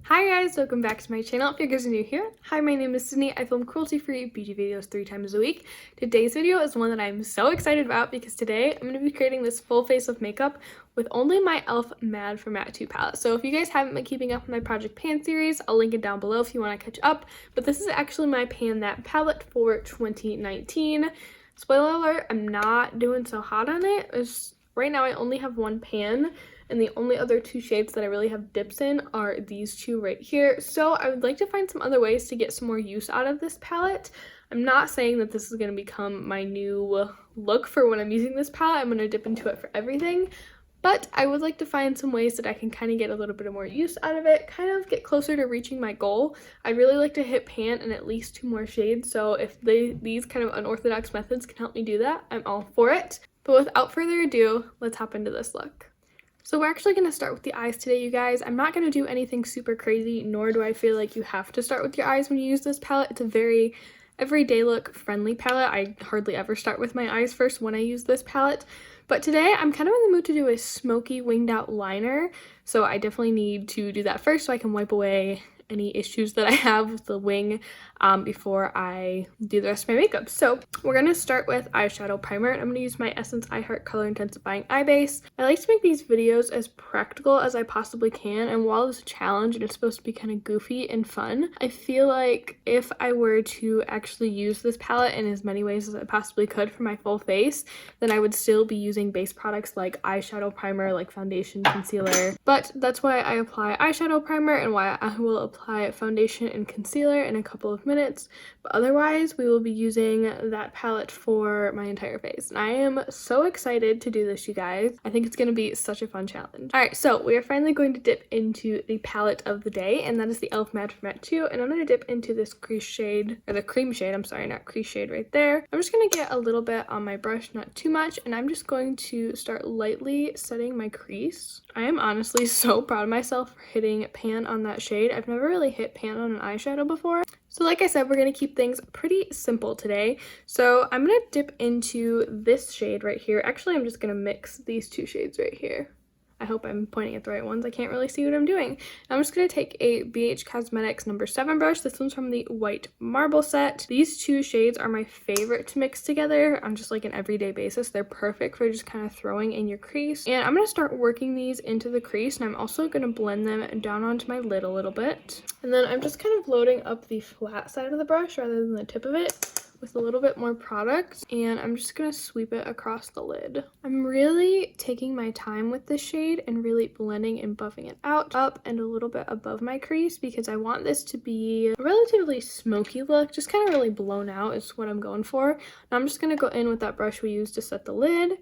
Hi guys, welcome back to my channel. If you guys are new here, hi, my name is Sydney. I film cruelty-free beauty videos 3 times a week. Today's video is one that I'm so excited about because today I'm going to be creating this full face of makeup with only my e.l.f. Mad for Matte 2 palette. So if you guys haven't been keeping up with my Project Pan series, I'll link it down below if you want to catch up. But this is actually my Pan That palette for 2019. Spoiler alert, I'm not doing so hot on it. Right now I only have one pan, and the only other two shades that I really have dips in are these two right here. So I would like to find some other ways to get some more use out of this palette. I'm not saying that this is going to become my new look for when I'm using this palette. I'm going to dip into it for everything. But I would like to find some ways that I can kind of get a little bit more use out of it, kind of get closer to reaching my goal. I'd really like to hit pan in at least 2 more shades, so if these kind of unorthodox methods can help me do that, I'm all for it. But without further ado, let's hop into this look. So we're actually going to start with the eyes today, you guys. I'm not going to do anything super crazy, nor do I feel like you have to start with your eyes when you use this palette. It's a very everyday look friendly palette. I hardly ever start with my eyes first when I use this palette. But today I'm kind of in the mood to do a smoky winged out liner. So I definitely need to do that first so I can wipe away any issues that I have with the wing before I do the rest of my makeup. So we're going to start with eyeshadow primer, and I'm going to use my Essence I Heart Color Intensifying Eye Base. I like to make these videos as practical as I possibly can, and while it's a challenge and it's supposed to be kind of goofy and fun, I feel like if I were to actually use this palette in as many ways as I possibly could for my full face, then I would still be using base products like eyeshadow primer, like foundation, concealer. But that's why I apply eyeshadow primer and why I will apply foundation and concealer in a couple of minutes. But otherwise, we will be using that palette for my entire face. And I am so excited to do this, you guys. I think it's going to be such a fun challenge. Alright, so we are finally going to dip into the palette of the day, and that is the e.l.f. Mad for Matte 2. And I'm going to dip into this crease shade, or the cream shade, I'm sorry, not crease shade right there. I'm just going to get a little bit on my brush, not too much, and I'm just going to start lightly setting my crease. I am honestly so proud of myself for hitting pan on that shade. I've never really hit pan on an eyeshadow before. So like I said, we're going to keep things pretty simple today. So I'm going to dip into this shade right here. Actually, I'm just going to mix these two shades right here. I hope I'm pointing at the right ones. I can't really see what I'm doing. I'm just going to take a BH Cosmetics number 7 brush. This one's from the White Marble set. These two shades are my favorite to mix together on just like an everyday basis. They're perfect for just kind of throwing in your crease. And I'm going to start working these into the crease, and I'm also going to blend them down onto my lid a little bit. And then I'm just kind of loading up the flat side of the brush rather than the tip of it with a little bit more product, and I'm just gonna sweep it across the lid. I'm really taking my time with this shade and really blending and buffing it out, up and a little bit above my crease, because I want this to be a relatively smoky look, just kind of really blown out is what I'm going for. Now I'm just gonna go in with that brush we used to set the lid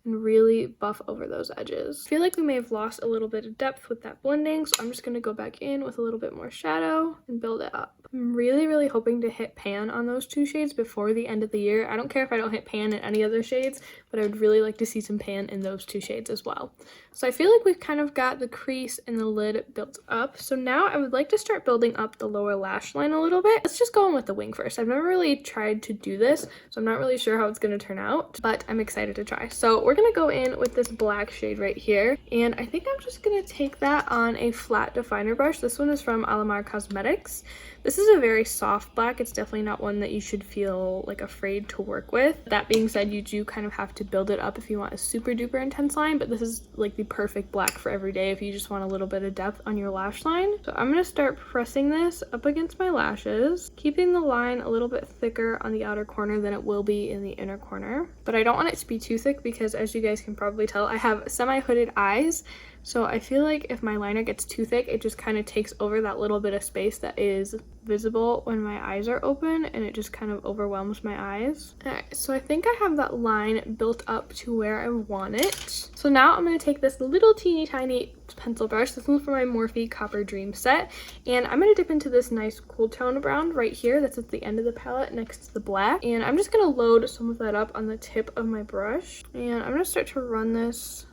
and really buff over those edges. I feel like we may have lost a little bit of depth with that blending, so I'm just going to go back in with a little bit more shadow and build it up. I'm really hoping to hit pan on those two shades before the end of the year. I don't care if I don't hit pan in any other shades, but I would really like to see some pan in those two shades as well. So I feel like we've kind of got the crease and the lid built up. So now I would like to start building up the lower lash line a little bit. Let's just go in with the wing first. I've never really tried to do this, so I'm not really sure how it's going to turn out, but I'm excited to try. So we're going to go in with this black shade right here, and I think I'm just going to take that on a flat definer brush. This one is from Kaleido Cosmetics. This is a very soft black. It's definitely not one that you should feel like afraid to work with. That being said, you do kind of have to build it up if you want a super duper intense line, but this is like the perfect black for every day if you just want a little bit of depth on your lash line. So I'm going to start pressing this up against my lashes, keeping the line a little bit thicker on the outer corner than it will be in the inner corner. But I don't want it to be too thick because, as you guys can probably tell, I have semi-hooded eyes. So I feel like if my liner gets too thick, it just kind of takes over that little bit of space that is visible when my eyes are open, and it just kind of overwhelms my eyes. Alright, so I think I have that line built up to where I want it. So now I'm going to take this little teeny tiny pencil brush. This one's from my Morphe Copper Dream set, and I'm going to dip into this nice cool tone brown right here that's at the end of the palette next to the black, and I'm just going to load some of that up on the tip of my brush, and I'm going to start to run this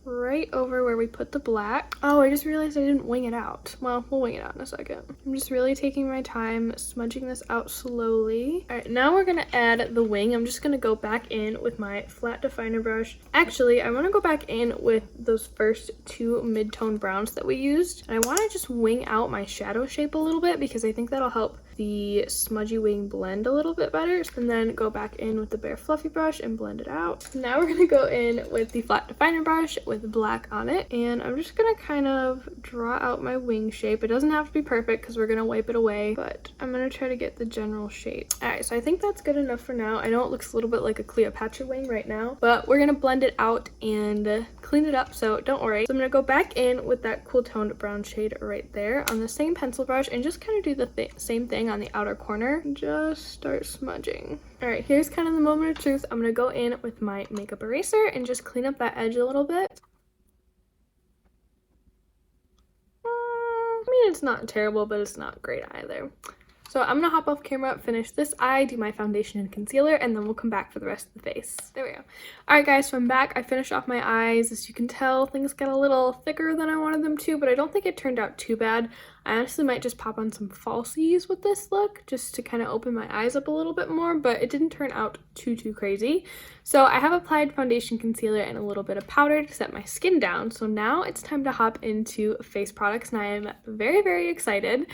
right over where we put the black. Oh, I just realized I didn't wing it out. Well, we'll wing it out in a second. I'm just really taking my time smudging this out slowly. All right, now we're gonna add the wing. I'm just gonna go back in with my flat definer brush. Actually, I wanna go back in with those first two mid-tone browns that we used. And I wanna just wing out my shadow shape a little bit because I think that'll help the smudgy wing blend a little bit better, and then go back in with the bare fluffy brush and blend it out. Now we're gonna go in with the flat definer brush with black on it, and I'm just gonna kind of draw out my wing shape. It doesn't have to be perfect because we're gonna wipe it away, but I'm gonna try to get the general shape. All right, so I think that's good enough for now. I know it looks a little bit like a Cleopatra wing right now, but we're gonna blend it out and clean it up, so don't worry. So I'm gonna go back in with that cool toned brown shade right there on the same pencil brush and just kind of do the same thing on the outer corner. Just start smudging. All right, here's kind of the moment of truth. I'm gonna go in with my makeup eraser and just clean up that edge a little bit. I mean, it's not terrible, but it's not great either. So I'm gonna hop off camera, finish this eye, do my foundation and concealer, and then we'll come back for the rest of the face. There we go. All right, guys, so I'm back. I finished off my eyes. As you can tell, things got a little thicker than I wanted them to, but I don't think it turned out too bad. I honestly might just pop on some falsies with this look just to kind of open my eyes up a little bit more, but it didn't turn out too crazy. So I have applied foundation, concealer, and a little bit of powder to set my skin down. So now it's time to hop into face products, and I am very excited.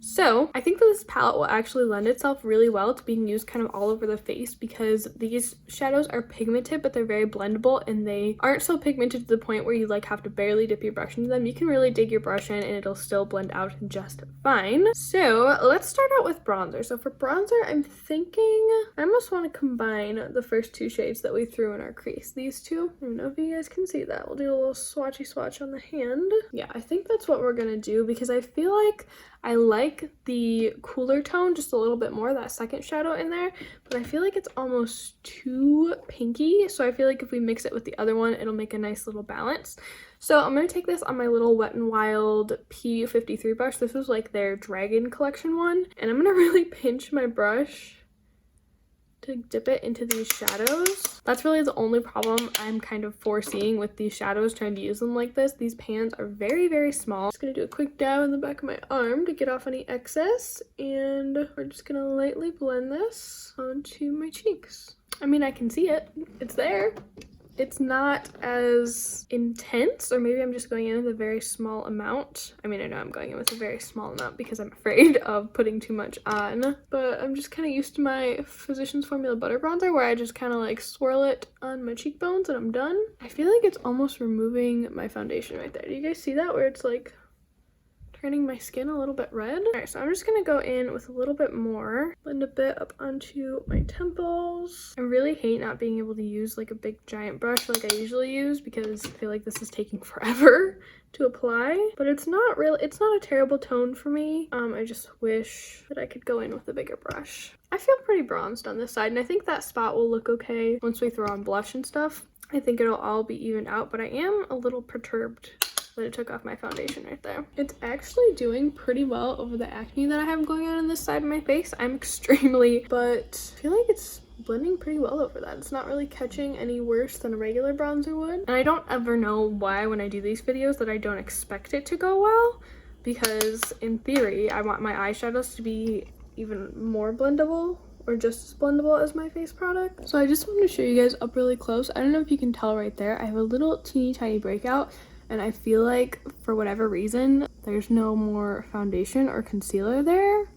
So I think that this palette will actually lend itself really well to being used kind of all over the face because these shadows are pigmented, but they're very blendable, and they aren't so pigmented to the point where you like have to barely dip your brush into them. You can really dig your brush in and it'll still blend out just fine. So let's start out with bronzer. So for bronzer, I'm thinking I almost want to combine the first two shades that we threw in our crease. These two, I don't know if you guys can see that. We'll do a little swatchy swatch on the hand. Yeah, I think that's what we're gonna do because I feel like I like the cooler tone just a little bit more, that second shadow in there, but I feel like it's almost too pinky, so I feel like if we mix it with the other one, it'll make a nice little balance. So I'm going to take this on my little Wet n Wild P53 brush. This was like their Dragon collection one, and I'm going to really pinch my brush to dip it into these shadows. That's really the only problem I'm kind of foreseeing with these shadows, trying to use them like this. These pans are very small. Just gonna do a quick dab in the back of my arm to get off any excess, and we're just gonna lightly blend this onto my cheeks. I mean, I can see it. It's there. It's not as intense, or maybe I'm just going in with a very small amount. I mean, I know I'm going in with a very small amount because I'm afraid of putting too much on, but I'm just kind of used to my Physicians Formula Butter Bronzer where I just kind of like swirl it on my cheekbones and I'm done. I feel like it's almost removing my foundation right there. Do you guys see that, where it's like turning my skin a little bit red? All right, so I'm just gonna go in with a little bit more, blend a bit up onto my temples. I really hate not being able to use like a big giant brush like I usually use because I feel like this is taking forever to apply, but it's not a terrible tone for me. I just wish that I could go in with a bigger brush. I feel pretty bronzed on this side, and I think that spot will look okay once we throw on blush and stuff. I think it'll all be evened out, but I am a little perturbed that it took off my foundation right there. It's actually doing pretty well over the acne that I have going on this side of my face. I'm extremely, but I feel like it's blending pretty well over that. It's not really catching any worse than a regular bronzer would. And I don't ever know why when I do these videos that I don't expect it to go well, because in theory, I want my eyeshadows to be even more blendable or just as blendable as my face product. So I just wanted to show you guys up really close. I don't know if you can tell right there, I have a little teeny tiny breakout, and I feel like for whatever reason, there's no more foundation or concealer there.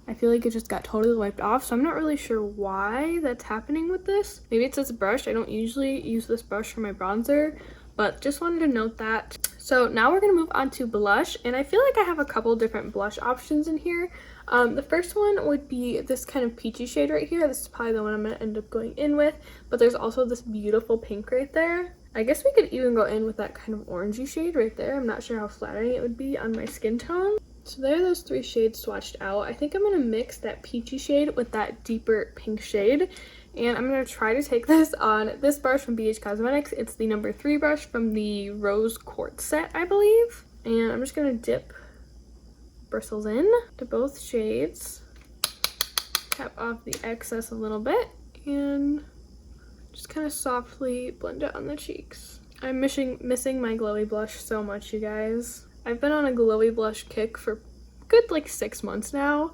I feel like it just got totally wiped off, so I'm not really sure why that's happening with this. Maybe it's this brush. I don't usually use this brush for my bronzer, but just wanted to note that. So now we're gonna move on to blush, and I feel like I have a couple different blush options in here. The first one would be this kind of peachy shade right here. This is probably the one I'm gonna end up going in with, but there's also this beautiful pink right there. I guess we could even go in with that kind of orangey shade right there. I'm not sure how flattering it would be on my skin tone. So there are those three shades swatched out. I think I'm gonna mix that peachy shade with that deeper pink shade, and I'm gonna try to take this on this brush from BH Cosmetics. It's the number 3 brush from the Rose Quartz set, I believe. And I'm just gonna dip bristles in to both shades, tap off the excess a little bit, and just kind of softly blend it on the cheeks. I'm missing my glowy blush so much, you guys. I've been on a glowy blush kick for good like 6 months now,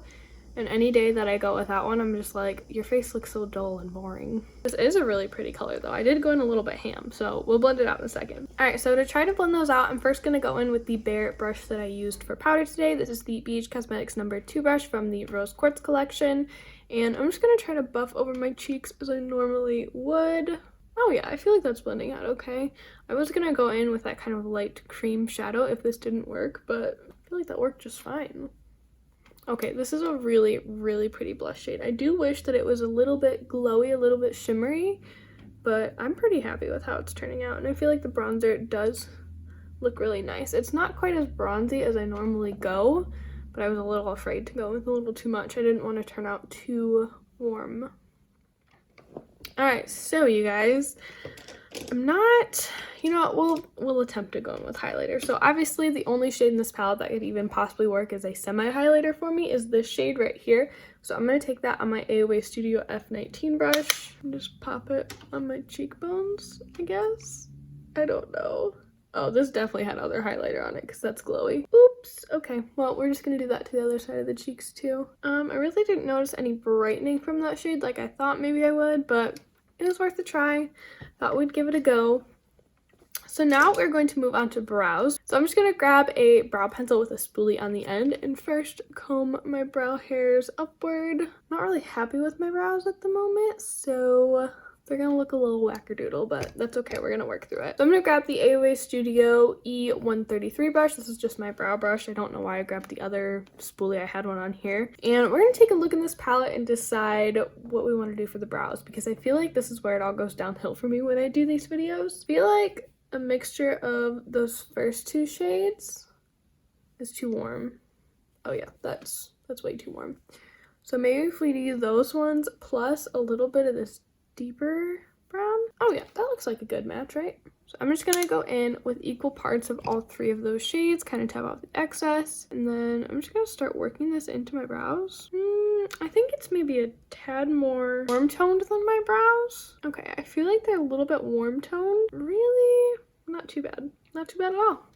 and any day that I go without one, I'm just like, your face looks so dull and boring. This is a really pretty color though. I did go in a little bit ham, so we'll blend it out in a second. Alright, so to try to blend those out, I'm first going to go in with the bare brush that I used for powder today. This is the Kaleido Cosmetics number 2 brush from the Rose Quartz collection, and I'm just going to try to buff over my cheeks as I normally would. Oh yeah, I feel like that's blending out okay. I was gonna go in with that kind of light cream shadow if this didn't work, but I feel like that worked just fine. Okay, this is a really, really pretty blush shade. I do wish that it was a little bit glowy, a little bit shimmery, but I'm pretty happy with how it's turning out, and I feel like the bronzer does look really nice. It's not quite as bronzy as I normally go, but I was a little afraid to go with a little too much. I didn't want to turn out too warm. Alright, so you guys, I'm not, you know, we'll attempt to go in with highlighter. So obviously the only shade in this palette that could even possibly work as a semi-highlighter for me is this shade right here. So I'm going to take that on my AOA Studio F19 brush and just pop it on my cheekbones, I guess. I don't know. Oh, this definitely had other highlighter on it because that's glowy. Oops. Okay, well, we're just going to do that to the other side of the cheeks too. I really didn't notice any brightening from that shade like I thought maybe I would, but it was worth a try. Thought we'd give it a go. So now we're going to move on to brows. So I'm just going to grab a brow pencil with a spoolie on the end and first comb my brow hairs upward. Not really happy with my brows at the moment, so they're gonna look a little wackadoodle, but that's okay, we're gonna work through it. So I'm gonna grab the AOA Studio E133 brush. This is just my brow brush. I don't know why I grabbed the other spoolie. I had one on here. And we're gonna take a look in this palette and decide what we want to do for the brows, because I feel like this is where it all goes downhill for me when I do these videos. I feel like a mixture of those first two shades is too warm. Oh yeah, that's way too warm. So maybe if we do those ones plus a little bit of this deeper brown. Oh yeah, that looks like a good match, right? So I'm just gonna go in with equal parts of all three of those shades, kind of tap out the excess, and then I'm just gonna start working this into my brows. I think it's maybe a tad more warm toned than my brows. Okay, I feel like they're a little bit warm toned. Really, not too bad. Not too bad at all.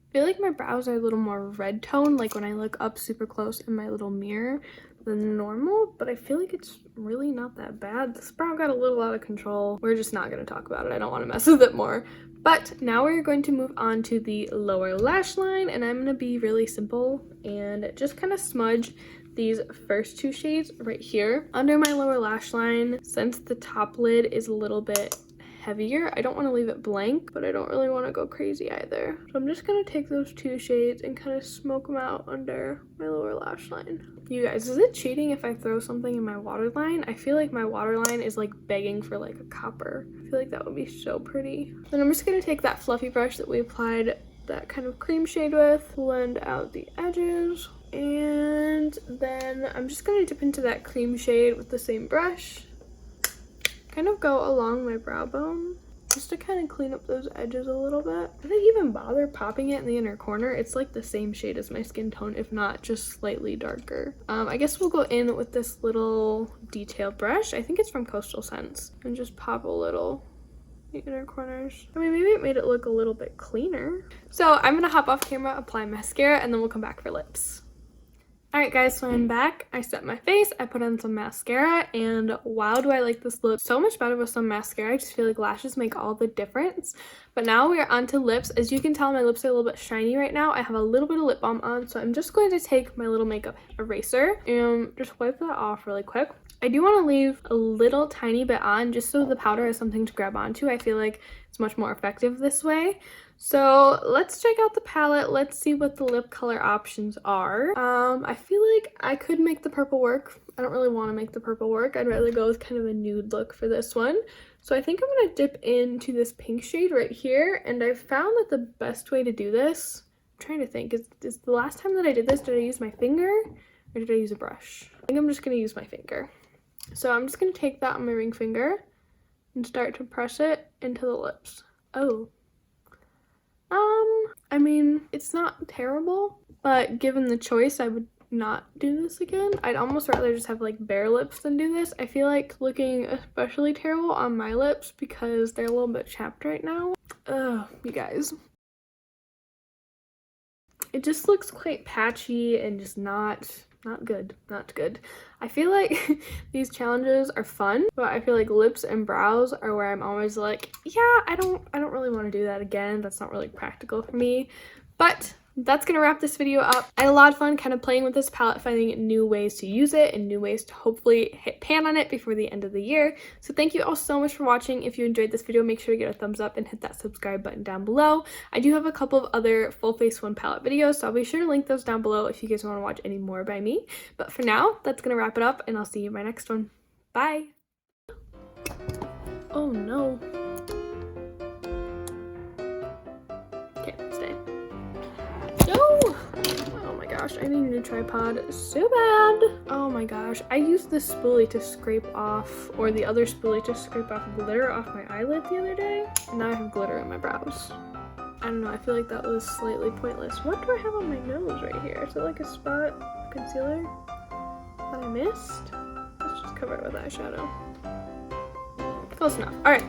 I feel like my brows are a little more red toned, like when I look up super close in my little mirror than normal, but I feel like it's really not that bad. This brow got a little out of control. We're just not going to talk about it. I don't want to mess with it more. But now we're going to move on to the lower lash line, and I'm going to be really simple and just kind of smudge these first two shades right here under my lower lash line. Since the top lid is a little bit heavier, I don't want to leave it blank, but I don't really want to go crazy either. So I'm just going to take those two shades and kind of smoke them out under my lower lash line. You guys, is it cheating if I throw something in my waterline? I feel like my waterline is like begging for like a copper. I feel like that would be so pretty. Then I'm just going to take that fluffy brush that we applied that kind of cream shade with, blend out the edges, and then I'm just going to dip into that cream shade with the same brush, kind of go along my brow bone just to kind of clean up those edges a little bit. Did I even bother popping it in the inner corner? It's like the same shade as my skin tone, if not just slightly darker. I guess we'll go in with this little detail brush. I think it's from Coastal Scents, and just pop a little in the inner corners. I mean, maybe it made it look a little bit cleaner. So I'm gonna hop off camera, apply mascara, and then we'll come back for lips. Alright guys, so I'm back. I set my face, I put on some mascara, and wow, do I like this look so much better with some mascara. I just feel like lashes make all the difference. But now we are on to lips. As you can tell, my lips are a little bit shiny right now. I have a little bit of lip balm on, so I'm just going to take my little makeup eraser and just wipe that off really quick. I do want to leave a little tiny bit on just so the powder has something to grab onto. I feel like it's much more effective this way. So let's check out the palette. Let's see what the lip color options are. I feel like I could make the purple work. I don't really want to make the purple work. I'd rather go with kind of a nude look for this one. So I think I'm going to dip into this pink shade right here. And I found that the best way to do this, I'm trying to think, is the last time that I did this, did I use my finger or did I use a brush? I think I'm just going to use my finger. So I'm just going to take that on my ring finger and start to press it into the lips. Oh. I mean, it's not terrible, but given the choice, I would not do this again. I'd almost rather just have like bare lips than do this. I feel like looking especially terrible on my lips because they're a little bit chapped right now. Ugh, guys. It just looks quite patchy and just not good. I feel like these challenges are fun, but I feel like lips and brows are where I'm always like, yeah, I don't really want to do that again. That's not really practical for me. But that's gonna wrap this video up. I had a lot of fun kind of playing with this palette, finding new ways to use it and new ways to hopefully hit pan on it before the end of the year. So thank you all so much for watching. If you enjoyed this video, make sure to give it a thumbs up and hit that subscribe button down below. I do have a couple of other full face one palette videos, so I'll be sure to link those down below if you guys want to watch any more by me. But for now, that's gonna wrap it up, and I'll see you in my next one. Bye! Oh no. Okay, stay. No! Oh my gosh, I need a new tripod so bad. Oh my gosh, I used this spoolie to scrape off, or the other spoolie to scrape off glitter off my eyelid the other day. And now I have glitter on my brows. I don't know, I feel like that was slightly pointless. What do I have on my nose right here? Is it like a spot of concealer that I missed? Let's just cover it with eyeshadow. Close enough. Alright.